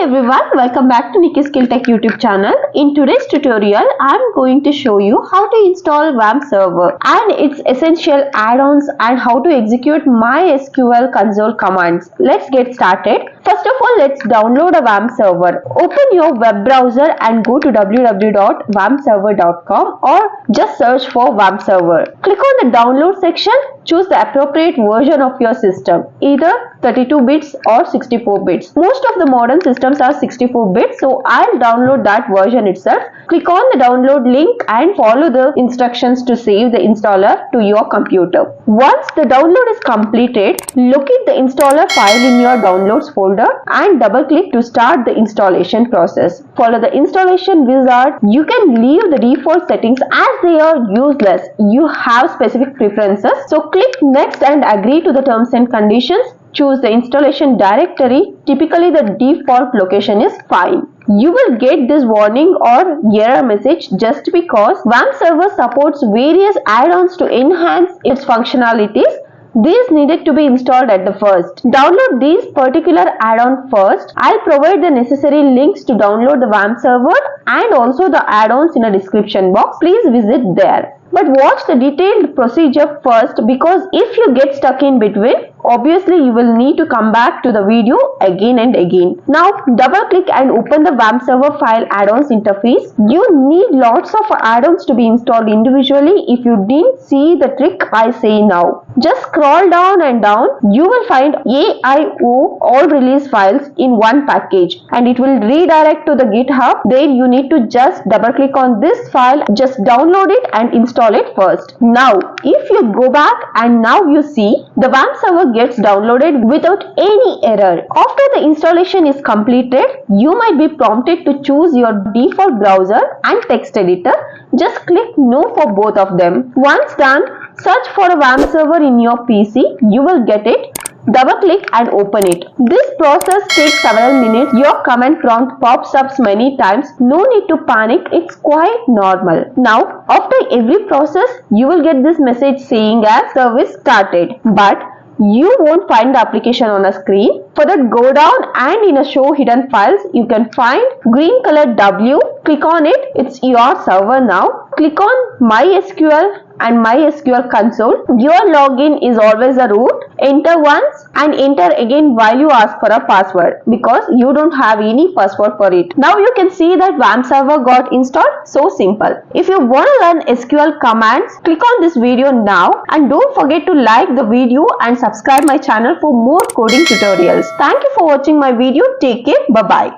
everyone, welcome back to nikhiskilltech YouTube channel. In today's tutorial, I'm going to show you how to install Wamp server and its essential add-ons and how to execute MySQL console commands. Let's get started. First of all, let's download a Wamp server. Open your web browser and go to www.wampserver.com or just search for Wamp server. Click on the download section. Choose the appropriate version of your system, either 32 bits or 64 bits. Most of the modern systems are 64 bits, so I'll download that version itself. Click on the download link and follow the instructions to save the installer to your computer. Once the download is completed, locate the installer file in your downloads folder and double click to start the installation process. Follow the installation wizard. You can leave the default settings as they are useless. You have specific preferences, so click next and agree to the terms and conditions. Choose the installation directory. Typically the default location is fine. You will get this warning or error message just because Wamp server supports various add-ons to enhance its functionalities. These needed to be installed at the first. Download these particular add-on first. I'll provide the necessary links to download the Wamp server and also the add-ons in a description box. Please visit there. But watch the detailed procedure first, because if you get stuck in between, obviously you will need to come back to the video again and again. Now double click and open the Wamp server file add-ons interface. You need lots of add-ons to be installed individually. If you didn't see the trick I say now, just scroll down and down. You will find AIO all release files in one package and it will redirect to the GitHub. There you need to just double click on this file, just download it and install it first. Now if you go back and now you see the Wamp server gets downloaded without any error. After the installation is completed, you might be prompted to choose your default browser and text editor. Just click no for both of them. Once done, search for a Wamp server in your PC. You will get it. Double click and open it. This process takes several minutes. Your command prompt pops up many times. No need to panic. It's quite normal. Now, after every process, you will get this message saying as service started. But you won't find the application on a screen. For that, go down and in a show hidden files, you can find green colored W. Click on it. It's your server now. Click on MySQL and MySQL console. Your login is always a root. Enter once and enter again while you ask for a password, because you don't have any password for it. Now you can see that Wamp server got installed. So simple. If you want to learn SQL commands, click on this video now and don't forget to like the video and subscribe my channel for more coding tutorials. Thank you for watching my video. Take care. Bye bye.